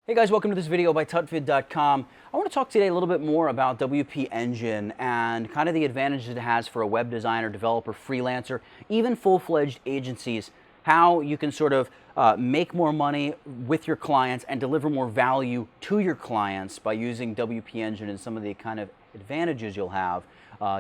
Hey guys, welcome to this video by tutvid.com. I want to talk today a little bit more about WP Engine and kind of the advantages it has for a web designer, developer, freelancer, even full-fledged agencies, how you can sort of make more money with your clients and deliver more value to your clients by using WP Engine and some of the kind of advantages you'll have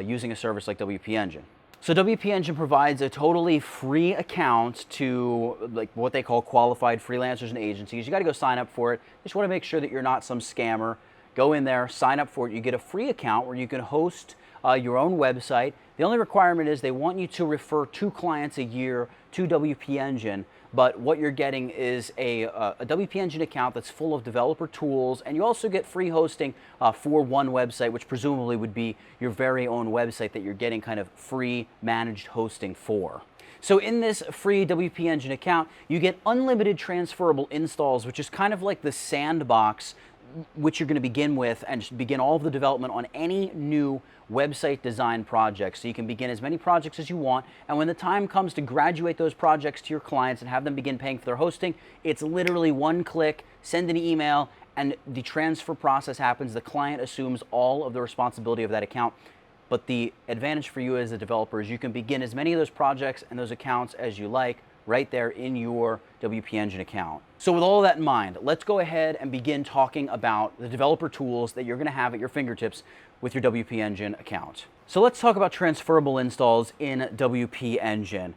using a service like WP Engine. So WP Engine provides a totally free account to like what they call qualified freelancers and agencies. You got to go sign up for it. Just want to make sure that you're not some scammer. Go in there, sign up for it. You get a free account where you can host your own website. The only requirement is they want you to refer 2 clients a year to WP Engine. But what you're getting is a WP Engine account that's full of developer tools, and you also get free hosting for one website, which presumably would be your very own website that you're getting kind of free managed hosting for. So in this free WP Engine account, you get unlimited transferable installs, which is kind of like the sandbox which you're going to begin with and begin all of the development on any new website design projects. So you can begin as many projects as you want, and when the time comes to graduate those projects to your clients and have them begin paying for their hosting, it's literally one click, send an email, and the transfer process happens. The client assumes all of the responsibility of that account. But the advantage for you as a developer is you can begin as many of those projects and those accounts as you like right there in your WP Engine account. So with all of that in mind, let's go ahead and begin talking about the developer tools that you're going to have at your fingertips with your WP Engine account. So let's talk about transferable installs in WP Engine.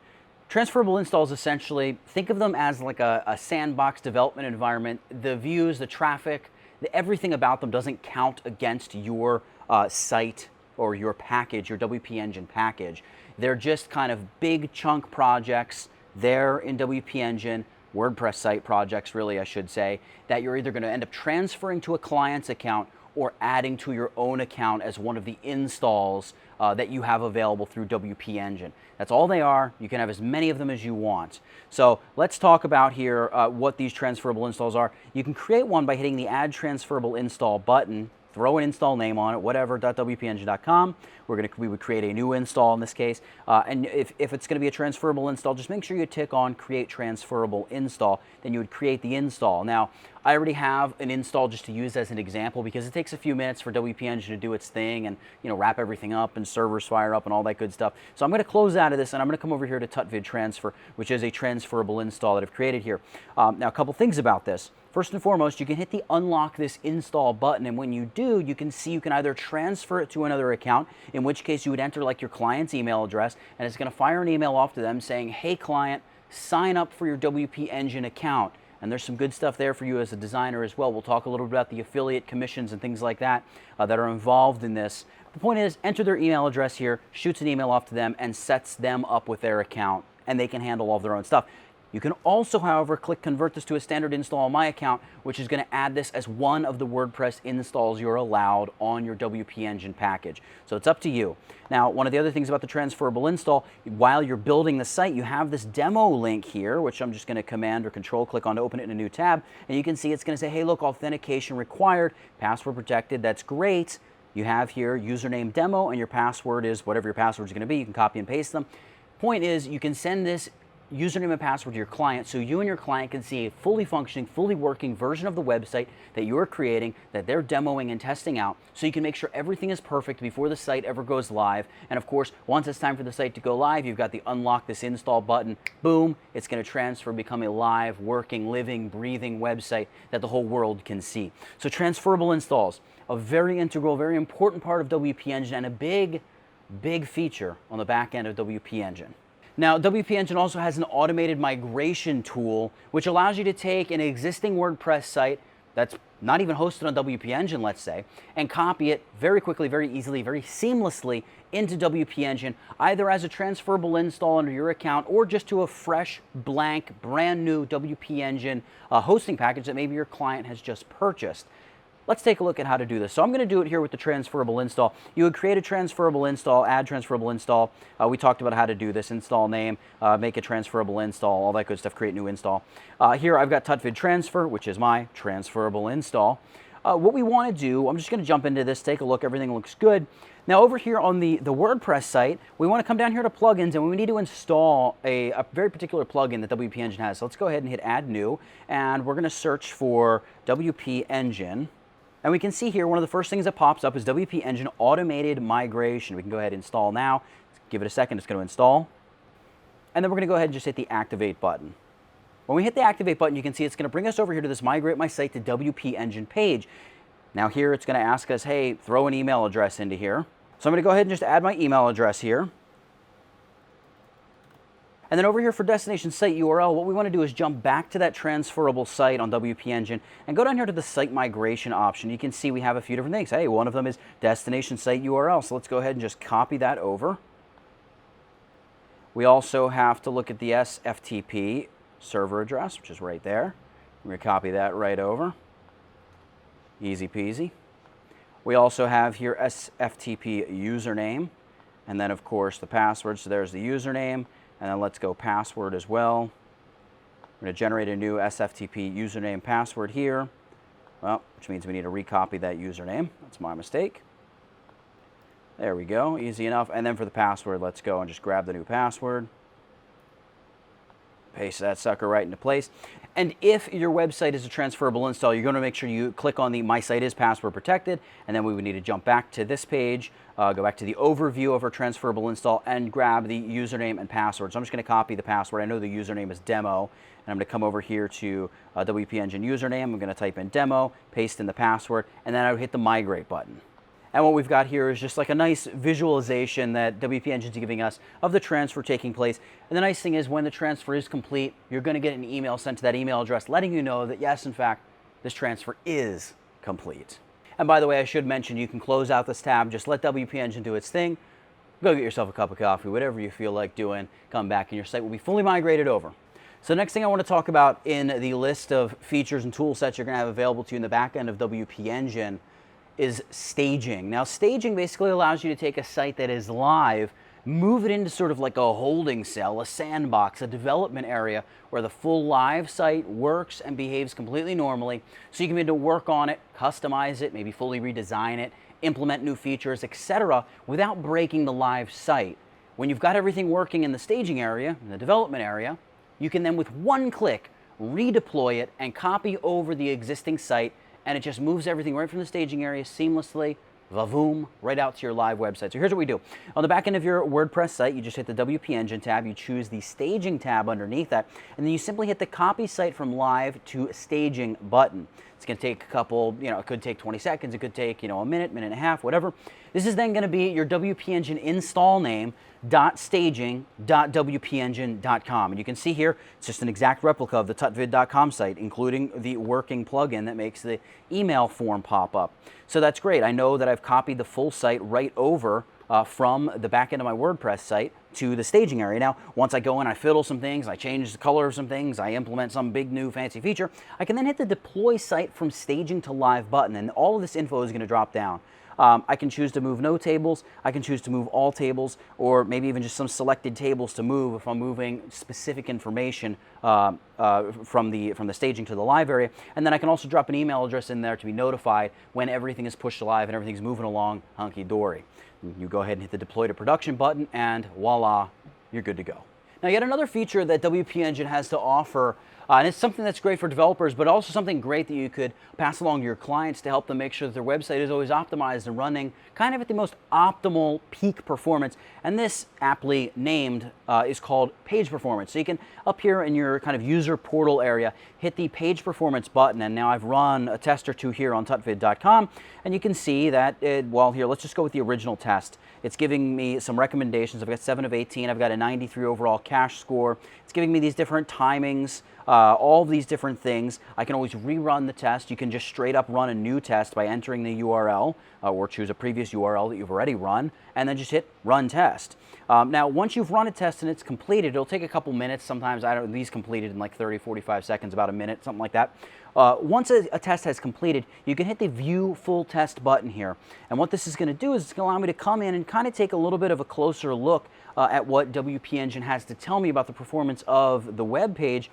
Transferable installs, essentially, think of them as like a sandbox development environment. The views, the traffic, everything about them doesn't count against your site or your package, your WP Engine package. They're just kind of big chunk projects there in WP Engine, WordPress site projects really I should say, that you're either going to end up transferring to a client's account or adding to your own account as one of the installs that you have available through WP Engine. That's all they are. You can have as many of them as you want. So let's talk about here what these transferable installs are. You can create one by hitting the Add Transferable Install button. Throw an install name on it, whatever.wpengine.com. We would create a new install in this case. And if it's going to be a transferable install, just make sure you tick on Create Transferable Install. Then you would create the install. Now, I already have an install just to use as an example because it takes a few minutes for WP Engine to do its thing and wrap everything up and servers fire up and all that good stuff. So I'm going to close out of this and I'm going to come over here to tutvid transfer, which is a transferable install that I've created here. Now, a couple things about this. First and foremost, you can hit the Unlock This Install button, and when you do, you can see you can either transfer it to another account, in which case you would enter like your client's email address, and it's going to fire an email off to them saying, hey client, sign up for your WP Engine account. And there's some good stuff there for you as a designer as well. We'll talk a little bit about the affiliate commissions and things like that that are involved in this. The point is, enter their email address here, shoots an email off to them, and sets them up with their account, and they can handle all of their own stuff. You can also, however, click Convert this to a standard install on my account, which is going to add this as one of the WordPress installs you're allowed on your WP Engine package. So it's up to you. Now, one of the other things about the transferable install, while you're building the site, you have this demo link here, which I'm just going to Command or Control click on to open it in a new tab. And you can see it's going to say, hey, look, authentication required, password protected. That's great. You have here username demo, and your password is whatever your password is going to be. You can copy and paste them. Point is, you can send this username and password to your client so you and your client can see a fully functioning, fully working version of the website that you're creating, that they're demoing and testing out, so you can make sure everything is perfect before the site ever goes live. And of course, once it's time for the site to go live, you've got the Unlock This Install button. Boom, it's going to transfer, become a live, working, living, breathing website that the whole world can see. So transferable installs, a very integral, very important part of WP Engine and a big, big feature on the back end of WP Engine. Now, WP Engine also has an automated migration tool, which allows you to take an existing WordPress site that's not even hosted on WP Engine, let's say, and copy it very quickly, very easily, very seamlessly into WP Engine, either as a transferable install under your account or just to a fresh, blank, brand new WP Engine hosting package that maybe your client has just purchased. Let's take a look at how to do this. So I'm going to do it here with the transferable install. You would create a transferable install, add transferable install. We talked about how to do this. Install name, make a transferable install, all that good stuff, create new install. Here I've got tutvid transfer, which is my transferable install. What we want to do, I'm just going to jump into this, take a look, everything looks good. Now over here on the WordPress site, we want to come down here to plugins, and we need to install a very particular plugin that WP Engine has. So let's go ahead and hit Add New, and we're going to search for WP Engine. And we can see here one of the first things that pops up is WP Engine Automated Migration. We can go ahead and install now. Give it a second, it's going to install. And then we're going to go ahead and just hit the Activate button. When we hit the Activate button, you can see it's going to bring us over here to this Migrate My Site to WP Engine page. Now here it's going to ask us, hey, throw an email address into here. So I'm going to go ahead and just add my email address here. And then over here for destination site URL, what we want to do is jump back to that transferable site on WP Engine and go down here to the site migration option. You can see we have a few different things. Hey, one of them is destination site URL. So let's go ahead and just copy that over. We also have to look at the SFTP server address, which is right there. We're going to copy that right over. Easy peasy. We also have here SFTP username, and then of course the password. So there's the username, and then let's go password as well. We're going to generate a new SFTP username password here, well, which means we need to recopy that username. That's my mistake. There we go, easy enough. And then for the password, let's go and just grab the new password. Paste that sucker right into place. And if your website is a transferable install, you're going to make sure you click on the My Site is Password Protected, and then we would need to jump back to this page, go back to the overview of our transferable install, and grab the username and password. So I'm just going to copy the password. I know the username is demo, and I'm going to come over here to WP Engine username. I'm going to type in demo, paste in the password, and then I would hit the Migrate button. And what we've got here is just like a nice visualization that WP Engine is giving us of the transfer taking place. And the nice thing is when the transfer is complete, you're going to get an email sent to that email address letting you know that yes, in fact, this transfer is complete. And by the way, I should mention you can close out this tab, just let WP Engine do its thing, go get yourself a cup of coffee, whatever you feel like doing, come back and your site will be fully migrated over. So next thing I want to talk about in the list of features and tool sets you're going to have available to you in the back end of WP Engine is staging. Now staging basically allows you to take a site that is live, move it into sort of like a holding cell, a sandbox, a development area where the full live site works and behaves completely normally, so you can begin to work on it, customize it, maybe fully redesign it, implement new features, etc. without breaking the live site. When you've got everything working in the staging area, in the development area, you can then with one click redeploy it and copy over the existing site, and it just moves everything right from the staging area seamlessly, vavoom, right out to your live website. So here's what we do. On the back end of your WordPress site, you just hit the WP Engine tab, you choose the staging tab underneath that, and then you simply hit the copy site from live to staging button. It's going to take a couple, it could take 20 seconds, it could take, a minute, minute and a half, whatever. This is then going to be your WP Engine install name, .staging.wpengine.com. And you can see here, it's just an exact replica of the tutvid.com site, including the working plugin that makes the email form pop up. So that's great. I know that I've copied the full site right over from the back end of my WordPress site to the staging area. Now, once I go in, I fiddle some things, I change the color of some things, I implement some big new fancy feature, I can then hit the deploy site from staging to live button, and all of this info is going to drop down. I can choose to move no tables, I can choose to move all tables, or maybe even just some selected tables to move if I'm moving specific information from the staging to the live area. And then I can also drop an email address in there to be notified when everything is pushed to live and everything's moving along hunky-dory. You go ahead and hit the deploy to production button, and voila, you're good to go. Now, yet another feature that WP Engine has to offer, and it's something that's great for developers, but also something great that you could pass along to your clients to help them make sure that their website is always optimized and running kind of at the most optimal peak performance. And this, aptly named, is called page performance. So you can, up here in your kind of user portal area, hit the page performance button. And now I've run a test or two here on tutvid.com, and you can see that, well, here, let's just go with the original test. It's giving me some recommendations. I've got 7 of 18. I've got a 93 overall cache score. It's giving me these different timings, all of these different things. I can always rerun the test. You can just straight up run a new test by entering the URL or choose a previous URL that you've already run, and then just hit run test. Now, once you've run a test and it's completed, it'll take a couple minutes. Sometimes these completed in like 30, 45 seconds, about a minute, something like that. Once a test has completed, you can hit the View Full Test button here. And what this is going to do is it's going to allow me to come in and kind of take a little bit of a closer look at what WP Engine has to tell me about the performance of the web page.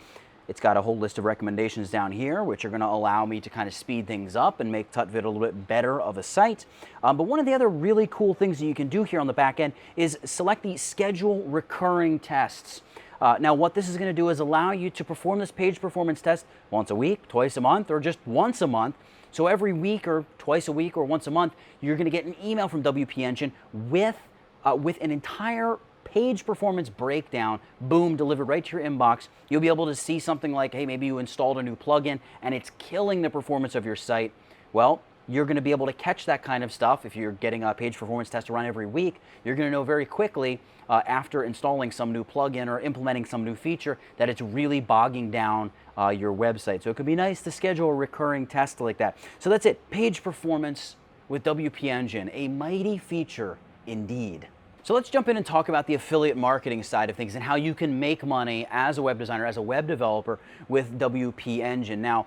It's got a whole list of recommendations down here, which are going to allow me to kind of speed things up and make TutVid a little bit better of a site. But one of the other really cool things that you can do here on the back end is select the schedule recurring tests. Now what this is going to do is allow you to perform this page performance test once a week, twice a month, or just once a month. So every week or twice a week or once a month, you're going to get an email from WP Engine with an entire page performance breakdown, boom, delivered right to your inbox. You'll be able to see something like, hey, maybe you installed a new plugin and it's killing the performance of your site. Well, you're going to be able to catch that kind of stuff. If you're getting a page performance test to run every week, you're going to know very quickly after installing some new plugin or implementing some new feature that it's really bogging down your website. So it could be nice to schedule a recurring test like that. So that's it, page performance with WP Engine, a mighty feature indeed. So let's jump in and talk about the affiliate marketing side of things and how you can make money as a web designer, as a web developer with WP Engine. Now,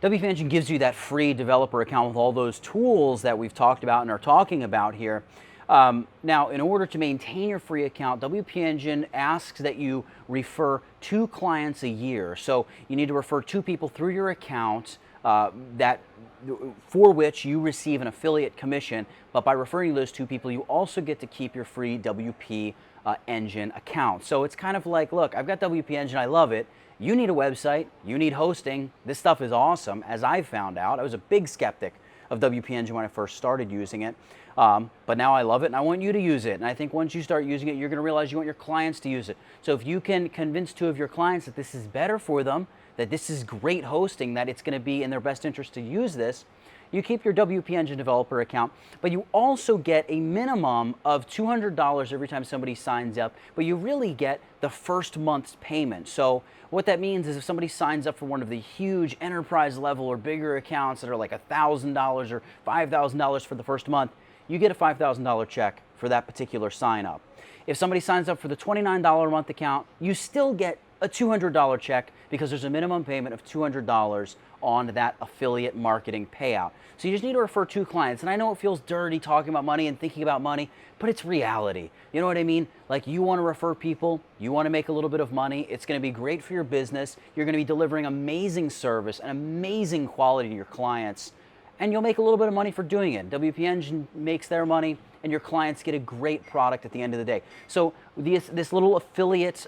WP Engine gives you that free developer account with all those tools that we've talked about and are talking about here. Now, in order to maintain your free account, WP Engine asks that you refer 2 clients a year. So you need to refer 2 people through your account for which you receive an affiliate commission, but by referring those 2 people, you also get to keep your free WP Engine account. So it's kind of like, look, I've got WP Engine, I love it. You need a website, you need hosting. This stuff is awesome, as I found out. I was a big skeptic of WP Engine when I first started using it, but now I love it and I want you to use it. And I think once you start using it, you're going to realize you want your clients to use it. So if you can convince 2 of your clients that this is better for them, that this is great hosting, that it's going to be in their best interest to use this, you keep your WP Engine developer account, but you also get a minimum of $200 every time somebody signs up, but you really get the first month's payment. So what that means is if somebody signs up for one of the huge enterprise level or bigger accounts that are like $1,000 or $5,000 for the first month, you get a $5,000 check for that particular sign up. If somebody signs up for the $29 a month account, you still get a $200 check because there's a minimum payment of $200 on that affiliate marketing payout. So you just need to refer 2 clients. And I know it feels dirty talking about money and thinking about money, but it's reality. You know what I mean? Like, you want to refer people, you want to make a little bit of money, it's going to be great for your business, you're going to be delivering amazing service and amazing quality to your clients, and you'll make a little bit of money for doing it. WP Engine makes their money, and your clients get a great product at the end of the day. So this little affiliate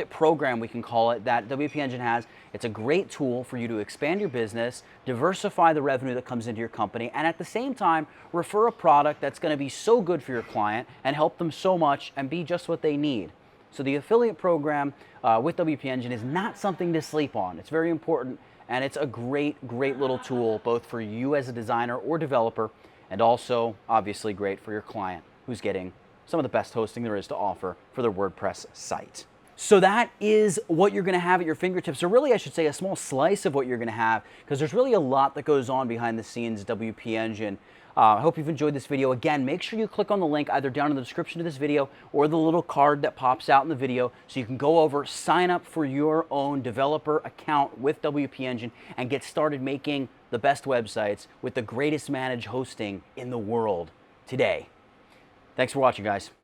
program, we can call it, that WP Engine has, it's a great tool for you to expand your business, diversify the revenue that comes into your company, and at the same time, refer a product that's going to be so good for your client and help them so much and be just what they need. So the affiliate program with WP Engine is not something to sleep on. It's very important, and it's a great little tool both for you as a designer or developer, and also obviously great for your client who's getting some of the best hosting there is to offer for their WordPress site. So that is what you're going to have at your fingertips, or really I should say a small slice of what you're going to have, because there's really a lot that goes on behind the scenes at WP Engine. I hope you've enjoyed this video. Again, make sure you click on the link either down in the description of this video or the little card that pops out in the video so you can go over, sign up for your own developer account with WP Engine and get started making the best websites with the greatest managed hosting in the world today. Thanks for watching, guys.